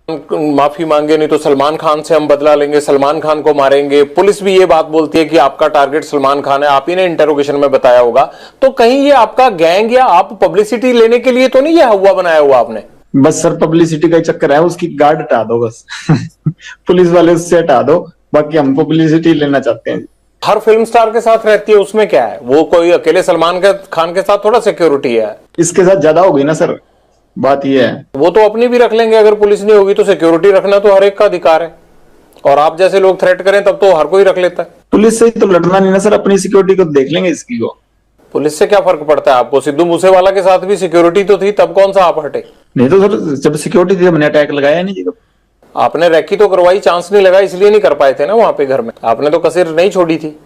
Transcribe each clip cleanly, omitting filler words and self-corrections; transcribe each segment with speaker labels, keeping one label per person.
Speaker 1: माफी मांगे नहीं तो सलमान खान से हम बदला लेंगे, सलमान खान को मारेंगे। पुलिस भी ये बात बोलती है कि आपका टारगेट सलमान खान है, आप ही ने इंटरोगेशन में बताया होगा। तो कहीं ये आपका गैंग या आप पब्लिसिटी लेने के लिए तो नहीं ये हुआ बनाया हुआ आपने?
Speaker 2: बस सर पब्लिसिटी का चक्कर है, उसकी गार्ड हटा दो बस। पुलिस वाले उससे हटा दो, बाकी हम पब्लिसिटी लेना चाहते हैं।
Speaker 1: हर फिल्म स्टार के साथ रहती है, उसमें क्या है? वो कोई अकेले सलमान खान के साथ थोड़ा सिक्योरिटी है।
Speaker 2: इसके साथ ज्यादा हो गई ना सर, बात ये है।
Speaker 1: वो तो अपनी भी रख लेंगे, अगर पुलिस नहीं होगी तो सिक्योरिटी रखना तो हर एक का अधिकार है। और आप जैसे लोग थ्रेट करें तब तो हर कोई रख लेता है।
Speaker 2: पुलिस से ही तो लड़ना नहीं ना सर, अपनी सिक्योरिटी को देख लेंगे इसकी को।
Speaker 1: पुलिस से क्या फर्क पड़ता है आपको? सिद्धू मूसेवाला के साथ भी सिक्योरिटी तो थी, तब कौन सा आप हटे?
Speaker 2: नहीं तो सर जब सिक्योरिटी थी हमने अटैक लगाया नहीं जी।
Speaker 1: आपने रैकी तो करवाई, चांस नहीं लगा, इसलिए नहीं कर पाए थे ना वहां पे घर में। आपने तो कसर नहीं छोड़ी थी।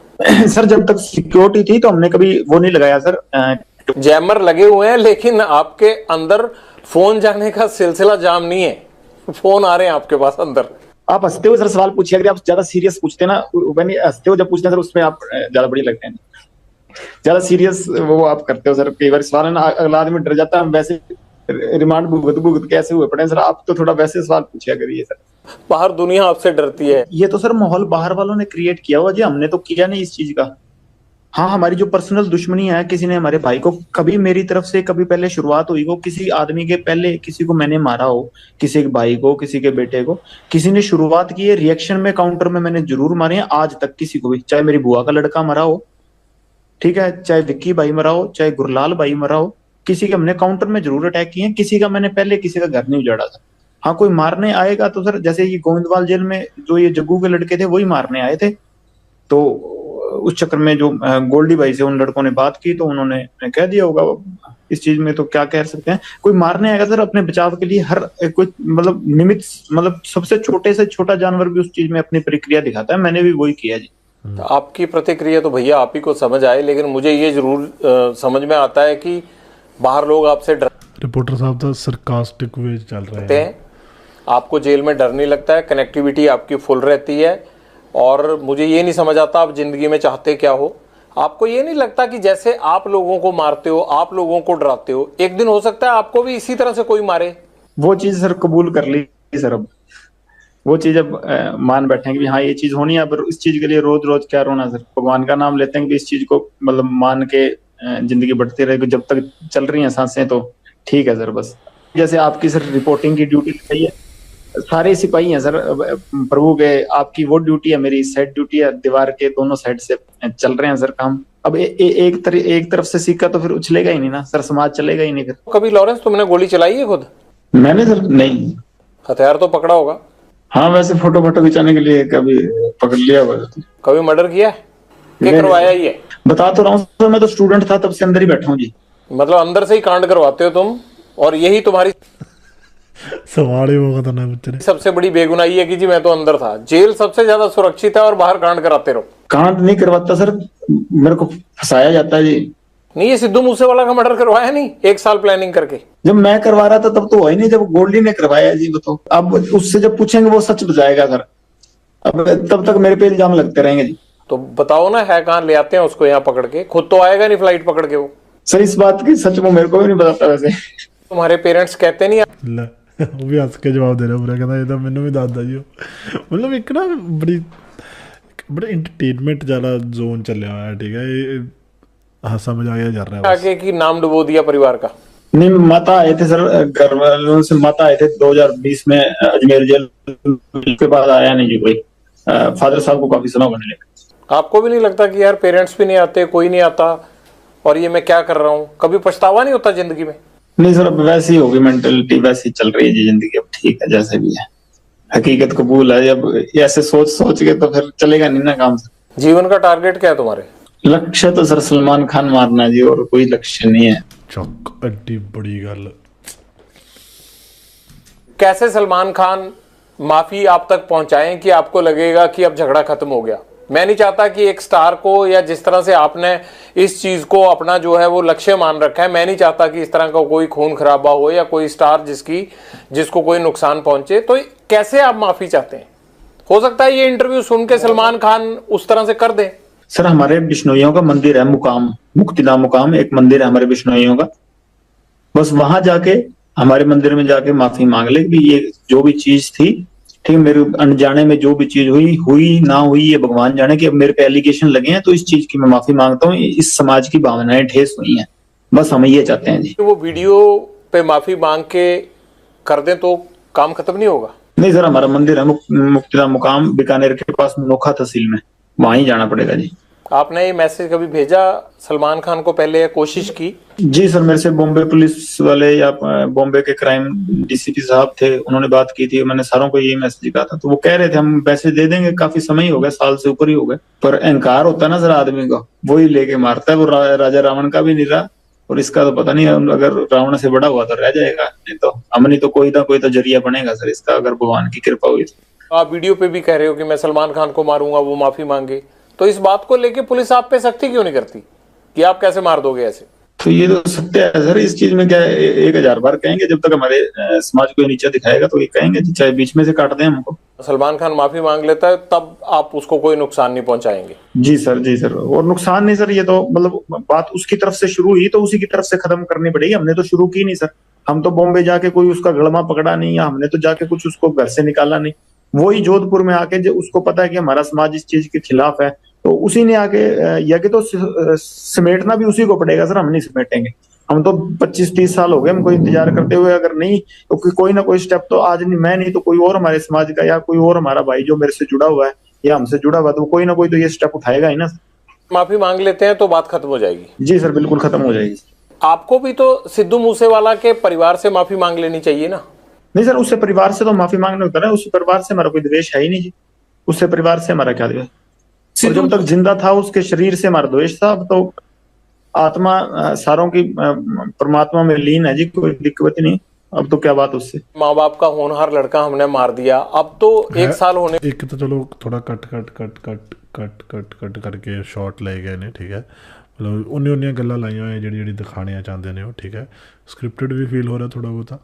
Speaker 2: सर जब तक सिक्योरिटी थी तो हमने कभी वो नहीं लगाया सर।
Speaker 1: जैमर लगे हुए हैं, लेकिन आपके अंदर फोन जाने का सिलसिला जाम नहीं है। फोन आ रहे हैं आपके पास अंदर।
Speaker 2: आप हंसते हो सर सवाल पूछिए, अगर आप ज्यादा सीरियस पूछते ना, हंसते हो जब पूछते हैं सर उसमें आप ज्यादा बड़ी लगते हैं। ज्यादा सीरियस वो आप करते हो सर, कई बार सवाल है ना अगला आदमी डर जाता है। हम वैसे रिमांड भुगत भुगत कैसे हुए पड़े सर, आप तो थोड़ा वैसे सवाल पूछिया करिए सर।
Speaker 1: बाहर दुनिया आपसे डरती है।
Speaker 2: ये तो सर माहौल बाहर वालों ने क्रिएट किया हुआ जी, हमने तो किया नहीं इस चीज का। हाँ हमारी जो पर्सनल दुश्मनी है, किसी ने हमारे भाई को कभी मेरी तरफ से कभी पहले शुरुआत हुई हो, किसी आदमी के पहले किसी को मैंने मारा हो, किसी के भाई को, किसी के बेटे को, किसी ने शुरुआत की है, रिएक्शन में काउंटर में मैंने जरूर मारे हैं। आज तक किसी को भी, चाहे मेरी बुआ का लड़का मरा हो, ठीक है, चाहे विक्की भाई मरा हो, चाहे गुरलाल भाई मरा हो, किसी के हमने काउंटर में जरूर अटैक किए हैं। किसी का मैंने पहले किसी का घर नहीं उजाड़ा था। हाँ कोई मारने आएगा तो सर जैसे ये गोविंदवाल जेल में जो ये जग्गू के लड़के थे वही मारने आए थे, तो उस चक्कर में जो गोल्डी भाई से उन लड़कों ने बात की तो उन्होंने कह दिया होगा। इस चीज में तो क्या कह सकते हैं, कोई मारने आएगा सर अपने बचाव के लिए हर कोई मतलब निमित्त, मतलब सबसे छोटे से छोटा जानवर भी उस चीज में अपनी प्रक्रिया दिखाता है। मैंने भी वही किया जी।
Speaker 1: आपकी प्रतिक्रिया तो भैया आप ही को समझ आए, लेकिन मुझे ये जरूर समझ में आता है कि बाहर लोग आपसे डर।
Speaker 3: रिपोर्टर साहब तो सरकास्टिक वे चल रहे हैं।
Speaker 1: आपको जेल में डर नहीं लगता है, कनेक्टिविटी आपकी फुल रहती है। और मुझे ये नहीं समझ आता आप जिंदगी में चाहते क्या हो। आपको ये नहीं लगता कि जैसे आप लोगों को मारते हो, आप लोगों को डराते हो, एक दिन हो सकता है आपको भी इसी तरह से कोई मारे? वो
Speaker 2: चीज सर कबूल कर ली सर, अब वो चीज अब मान बैठे कि हाँ ये चीज होनी है। अब इस चीज के लिए रोज रोज क्या रोना सर, भगवान का नाम लेते हैं कि इस चीज को मतलब मान के जिंदगी बढ़ती रहेगी। जब तक चल रही हैं सांसें तो ठीक है सर। बस जैसे आपकी सर रिपोर्टिंग की ड्यूटी सही है, सारे सिपाही हैं सर प्रभु के, आपकी वो ड्यूटी है, मेरी साइड ड्यूटी है, दीवार के दोनों साइड से चल रहे हैं सर काम। अब एक तरफ से सिक्का तो फिर उछलेगा ही नहीं ना सर, समाज चलेगा ही नहीं फिर।
Speaker 1: कभी लॉरेंस तुमने गोली चलाई है खुद?
Speaker 2: मैंने सर नहीं।
Speaker 1: हथियार तो पकड़ा होगा?
Speaker 2: हाँ वैसे फोटो खिंचाने के लिए कभी पकड़ लिया हुआ।
Speaker 1: कभी मर्डर किया है? क्या करवाया ही है?
Speaker 2: बता तो रहा हूँ सर, मैं तो स्टूडेंट था तब से अंदर ही बैठा हूँ जी।
Speaker 1: मतलब अंदर से ही कांड करवाते हो तुम, और यही तुम्हारी
Speaker 3: सवाल ही वो करना है।
Speaker 1: सबसे बड़ी बेगुनाही है कि जी मैं तो अंदर था। जेल सबसे ज्यादा सुरक्षित है और बाहर कांड कराते रहो।
Speaker 2: कांड नहीं करवाता सर, मेरे को फंसाया जाता है जी।
Speaker 1: नहीं, ये सिद्धू मूसेवाला का मर्डर करवाया नहीं 1 साल प्लानिंग करके?
Speaker 2: जब मैं करवा रहा था तब तो हुआ ही नहीं, जब गोल्डी ने करवाया जी वो तो। अब उससे जब पूछेंगे वो सच बताएगा सर, अब तब तक मेरे पे इल्जाम लगते रहेंगे जी।
Speaker 1: तो बताओ ना है कहाँ, ले आते हैं उसको यहाँ पकड़ के। खुद तो आएगा नहीं फ्लाइट पकड़ के वो।
Speaker 2: सर इस बात की सच वो मेरे को भी नहीं बताता वैसे।
Speaker 1: तुम्हारे पेरेंट्स कहते नहीं?
Speaker 3: वो भी हंस के जवाब दे रहा पूरा, कहता ये तो मैंने भी दादा जी मतलब एक ना बड़ा एंटरटेनमेंट वाला जोन चल रहा है, ठीक है, हंसा मजाक जा रहा है
Speaker 1: आगे की नाम डुबो दिया परिवार का।
Speaker 2: नहीं माता आए थे सर, घर वालों से माता आए थे 2020 में अजमेर जेल के बाद आया नहीं जी कोई। फादर साहब को काफी सुना होने लगा।
Speaker 1: आपको भी नहीं लगता कि यार पेरेंट्स भी नहीं आते, कोई नहीं आता, और ये मैं क्या कर रहा हूँ? कभी पछतावा नहीं होता जिंदगी में?
Speaker 2: नहीं सर अब वैसी होगी मेंटेलिटी, वैसी चल रही है जी जिंदगी। अब ठीक है जैसे भी है, हकीकत कबूल है। अब ऐसे सोच के तो फिर चलेगा नहीं ना काम सर।
Speaker 1: जीवन का टारगेट क्या है तुम्हारे?
Speaker 2: लक्ष्य तो सर सलमान खान मारना जी, और कोई लक्ष्य नहीं है।
Speaker 3: चौक अड्डी बड़ी गल।
Speaker 1: कैसे सलमान खान माफी आप तक पहुंचाएं कि आपको लगेगा कि अब झगड़ा खत्म हो गया? मैं नहीं चाहता कि एक स्टार को, या जिस तरह से आपने इस चीज को अपना जो है वो लक्ष्य मान रखा है, मैं नहीं चाहता कि इस तरह का कोई खून खराबा हो या कोई स्टार जिसको कोई नुकसान पहुंचे। तो कैसे आप माफी चाहते हैं? हो सकता है ये इंटरव्यू सुन के सलमान खान उस तरह से कर दे।
Speaker 2: सर हमारे बिश्नोइयों का मंदिर है मुकाम, मुक्तिधाम मुकाम एक मंदिर है हमारे बिश्नोइयों का। बस वहां जाके हमारे मंदिर में जाके माफी मांग ले कि ये जो भी चीज थी, ठीक, मेरे अनजाने में जो भी चीज हुई हुई ना हुई ये भगवान जाने, कि अब मेरे पे एलिगेशन लगे हैं तो इस चीज की मैं माफी मांगता हूँ, इस समाज की भावनाएं ठेस हुई हैं, बस हम ये चाहते हैं जी।
Speaker 1: वो वीडियो पे माफी मांग के कर दें तो काम खत्म नहीं होगा?
Speaker 2: नहीं सर, हमारा मंदिर है मुक्तिधाम मुकाम बीकानेर के पास नोखा तहसील में, वहां ही जाना पड़ेगा जी।
Speaker 1: आपने ये मैसेज कभी भेजा सलमान खान को पहले या कोशिश की?
Speaker 2: जी सर, मेरे से बॉम्बे पुलिस वाले या बॉम्बे के क्राइम डीसीपी साहब थे, उन्होंने बात की थी, मैंने सारों को यही मैसेज कहा था, तो वो कह रहे थे हम मैसेज दे देंगे, काफी समय ही हो गया, साल से ऊपर ही हो गए, पर अहंकार होता है ना सर आदमी का, वो ही लेके मारता है। वो राजा रावण का भी नहीं रहा, और इसका तो पता नहीं, अगर रावण से बड़ा हुआ तो रह जाएगा, नहीं तो हमने तो कोई ना कोई तो जरिया बनेगा सर इसका, अगर भगवान की कृपा हुई तो।
Speaker 1: आप वीडियो पे भी कह रहे हो कि मैं सलमान खान को मारूंगा, वो माफी मांगे, तो इस बात को लेके पुलिस आप पे सख्ती क्यों नहीं करती कि आप कैसे मार दोगे ऐसे?
Speaker 2: तो ये तो सत्य है सर, इस चीज में क्या है, 1000 बार कहेंगे, जब तक हमारे समाज को नीचा दिखाएगा तो ये कहेंगे, चाहे बीच में से काट दें हमको।
Speaker 1: सलमान खान माफी मांग लेता है तब आप उसको कोई नुकसान नहीं पहुंचाएंगे?
Speaker 2: जी सर, जी सर, और नुकसान नहीं सर, ये तो मतलब बात उसकी तरफ से शुरू हुई तो उसी की तरफ से खत्म करनी पड़ेगी, हमने तो शुरू की नहीं सर, हम तो बॉम्बे जाके कोई उसका गड़मा पकड़ा नहीं, या हमने तो जाके कुछ उसको घर से निकाला नहीं, वही जोधपुर में आके जो उसको पता है कि हमारा समाज इस चीज के खिलाफ है, तो उसी ने आके यज्ञ तो समेटना भी उसी को पड़ेगा सर, हम नहीं समेटेंगे। हम तो 25-30 साल हो गए हमको इंतजार करते हुए, अगर नहीं तो कोई ना कोई स्टेप तो आज नहीं, मैं नहीं तो कोई और हमारे समाज का या कोई और हमारा भाई जो मेरे से जुड़ा हुआ है या हमसे जुड़ा हुआ है, तो कोई ना कोई तो ये स्टेप उठाएगा ही ना।
Speaker 1: माफी मांग लेते हैं तो बात खत्म हो जाएगी?
Speaker 2: जी सर, बिल्कुल खत्म हो जाएगी।
Speaker 1: आपको भी तो सिद्धू मूसेवाला के परिवार से माफी मांग लेनी चाहिए ना?
Speaker 2: नहीं सर, उससे परिवार से तो माफी मांगने होता है, उससे परिवार से हमारा कोई द्वेष है ही नहीं जी, उससे परिवार से हमारा क्या द्वेष, और जब तक जिंदा था उसके शरीर से हमारा द्वेष था, अब तो आत्मा सारों की परमात्मा में लीन है जी, कोई दिक्कत नहीं, अब तो क्या बात उससे।
Speaker 1: माँ बाप का होनहार लड़का हमने मार दिया, अब तो 1 साल होने,
Speaker 3: एक तो चलो थोड़ा cut cut cut cut cut cut cut करके शॉट ले गए ने, ठीक है, मतलब उन्नी गल्लां लाइयां होई जेह्ड़ी दिखानियां चाहते ने, ठीक है, स्क्रिप्टेड भी फील हो रहा थोड़ा बहुता,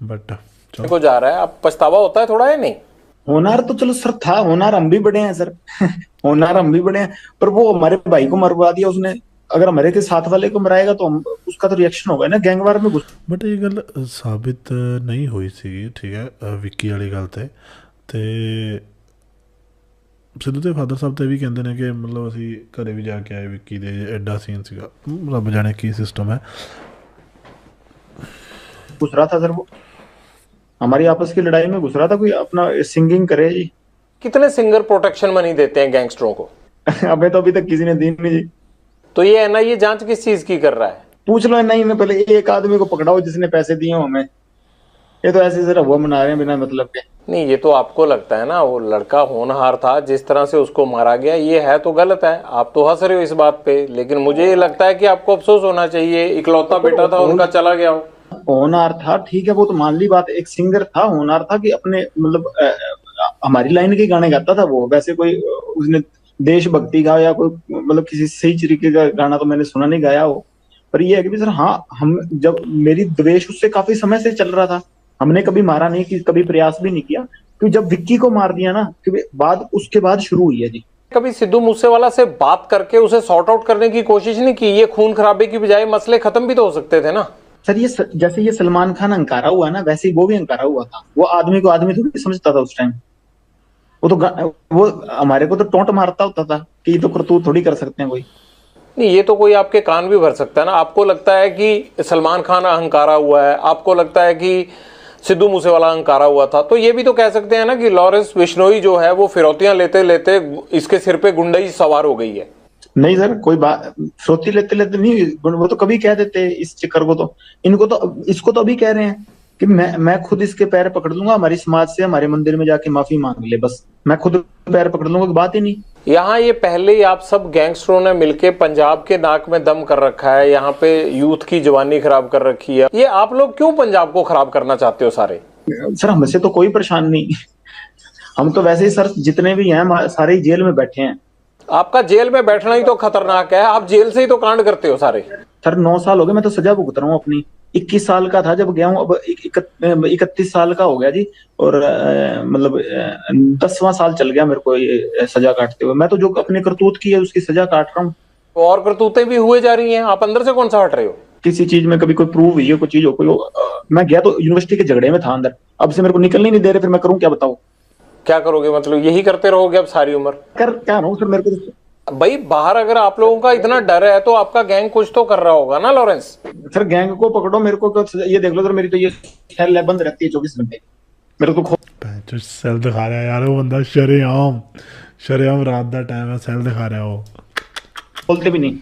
Speaker 3: बट चलो
Speaker 1: को जा रहा है, अब पछतावा होता है थोड़ा या नहीं?
Speaker 2: होनार तो चलो सर था, होनार हम भी बड़े हैं सर होनार हम भी बड़े हैं, पर वो हमारे भाई को मरवा दिया उसने, अगर हमारे के साथ वाले को मराएगा तो हम उसका तो रिएक्शन होगा ना, गैंगवार में घुस।
Speaker 3: बट ये गल साबित नहीं हुई सी, ठीक है, विक्की वाली गल ते सिद्धू ਦੇ ਫਾਦਰ ਸਾਹਿਬ ਤੇ ਵੀ ਕਹਿੰਦੇ ਨੇ ਕਿ ਮਤਲਬ ਅਸੀਂ ਘਰੇ ਵੀ ਜਾ ਕੇ ਆਏ ਵਿੱਕੀ ਦੇ, ਐਡਾ ਸੀਨ ਸੀਗਾ, ਰੱਬ ਜਾਣੇ ਕੀ ਸਿਸਟਮ ਹੈ।
Speaker 2: घुस रहा था सर, वो हमारी आपस की लड़ाई में घुस रहा था, कोई अपना सिंगिंग करे जी।
Speaker 1: कितने सिंगर प्रोटेक्शन मनी देते हैं गैंगस्टरों को?
Speaker 2: अबे तो अभी तक किसी ने दी नहीं जी।
Speaker 1: तो ये एनआईए जांच किस चीज की कर रहा है?
Speaker 2: पूछ लो नहीं में, पहले एक आदमी को पकड़ाओ जिसने पैसे दिए हमें, ये तो ऐसे जरा हुआ मना रहे हैं बिना मतलब के।
Speaker 1: नहीं, ये तो आपको लगता है ना, वो लड़का होनहार था, जिस तरह से उसको मारा गया ये है तो गलत है, आप तो हंस रहे हो इस बात पे, लेकिन मुझे ये लगता है कि आपको अफसोस होना चाहिए, इकलौता बेटा था उनका चला गया हो।
Speaker 2: होनहार था, ठीक है, वो तो मान ली बात, एक सिंगर था, होनहार था कि अपने मतलब हमारी लाइन के गाने गाता था वो, वैसे कोई उसने देशभक्ति का या कोई मतलब किसी सही तरीके का गाना तो मैंने सुना नहीं गाया हो, पर ये है कि सर हाँ, हम जब मेरी द्वेष उससे काफी समय से चल रहा था, हमने कभी मारा नहीं, कि कभी प्रयास भी नहीं किया, क्योंकि जब विक्की को मार दिया ना, क्योंकि बाद उसके बाद शुरू हुई है जी।
Speaker 1: कभी सिद्धू मूसेवाला से बात करके उसे सॉर्ट आउट करने की कोशिश नहीं की? ये खून खराबे की बजाय मसले खत्म भी तो हो सकते थे ना।
Speaker 2: सर ये जैसे ये सलमान खान अंकारा हुआ ना, वैसे ही वो भी अंकारा हुआ था, वो आदमी को आदमी थोड़ी समझता था उस टाइम, वो हमारे को तो टोंट मारता होता था कि ये तो करतूत थोड़ी कर सकते हैं कोई।
Speaker 1: नहीं, ये तो कोई आपके कान भी भर सकता है ना। आपको लगता है कि सलमान खान अहंकारा हुआ है, आपको लगता है कि सिद्धू मूसेवाला अहंकारा हुआ था, तो ये भी तो कह सकते हैं ना कि लॉरेंस बिश्नोई जो है वो फिरौतियां लेते लेते इसके सिर पे गुंडई सवार हो गई है।
Speaker 2: नहीं सर, कोई बात फिरौती लेते लेते नहीं, वो तो कभी कह देते इस चक्कर को, तो इनको तो इसको तो अभी कह रहे हैं कि मैं खुद इसके पैर पकड़ लूंगा, हमारी समाज से हमारे मंदिर में जाके माफी मांग ले, बस मैं खुद पैर पकड़ लूंगा, बात ही नहीं।
Speaker 1: यहाँ ये पहले ही आप सब गैंगस्टरों ने मिलके पंजाब के नाक में दम कर रखा है, यहाँ पे यूथ की जवानी खराब कर रखी है, ये आप लोग क्यों पंजाब को खराब करना चाहते हो सारे?
Speaker 2: सर हमसे तो कोई परेशान नहीं, हम तो वैसे ही सर जितने भी हैं सारे जेल में बैठे हैं।
Speaker 1: आपका जेल में बैठना ही तो खतरनाक है, आप जेल से ही तो कांड करते हो सारे।
Speaker 2: सर 9 साल हो गए, मैं तो सजा भुगत रहा हूँ अपनी, 21 साल का था जब गया हूँ, अब 31 साल का हो गया जी, और मतलब 10वां साल चल गया मेरे को ये सजा काटते हुए। मैं तो जो अपने करतूत की है उसकी सजा काट रहा हूँ।
Speaker 1: और करतूतें भी हुए जा रही हैं, आप अंदर से कौन सा हट रहे हो?
Speaker 2: किसी चीज में कभी कोई प्रूव हुई है कोई चीज हो मैं गया तो यूनिवर्सिटी के झगड़े में था अंदर, अब से मेरे को निकलने नहीं दे रहे, फिर मैं करूं क्या बताओ?
Speaker 1: क्या करोगे, मतलब यही करते रहोगे अब सारी उम्र?
Speaker 2: कर क्या रहा हूँ फिर, मेरे को
Speaker 1: भाई बाहर अगर आप लोगों का इतना डर है तो आपका गैंग कुछ तो कर रहा होगा ना लॉरेंस?
Speaker 2: फिर गैंग को पकड़ो, मेरे को तो ये देख लो सर, मेरी तो ये सेल बंद रहती है 24 घंटे, मेरे को
Speaker 3: जो सेल दिखा रहा है यार वो बंदा, शरेआम रात का टाइम है, सेल दिखा रहा है वो।
Speaker 2: खोलते भी नहीं।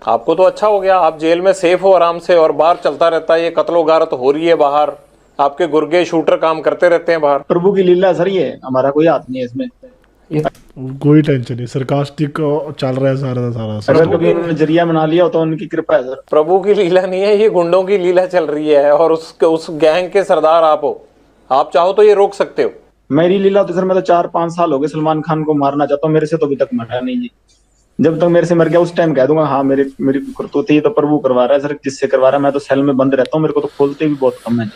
Speaker 1: आपको तो अच्छा हो गया, आप जेल में सेफ हो आराम से, और बाहर चलता रहता है ये कत्लो गारत हो रही है बाहर, आपके गुर्गे शूटर काम करते रहते हैं बाहर।
Speaker 2: प्रभु की लीला सर, ये हमारा कोई हाथ नहीं है इसमें।
Speaker 3: कोई टेंशन नहीं, सरकास्टिक चल रहा है सारा का सारा।
Speaker 2: अगर कभी उन्होंने जरिया बना लिया हो तो उनकी कृपा है सर।
Speaker 1: प्रभु की लीला नहीं है, ये गुंडों की लीला चल रही है, और उस गैंग के सरदार आप हो। आप चाहो तो ये रोक सकते हो।
Speaker 2: मेरी लीला तो सर, मैं तो 4-5 साल हो गए सलमान खान को मारना चाहता हूँ, मेरे से तो अभी तक मरा नहीं जी। जब तक मेरे से मर गया उस टाइम कह दूंगा हाँ मेरी करतूत ही तो प्रभु करवा रहा है सर, जिससे करवा रहा है। मैं तो सेल में बंद रहता हूँ, मेरे को तो खोलते भी बहुत कम है।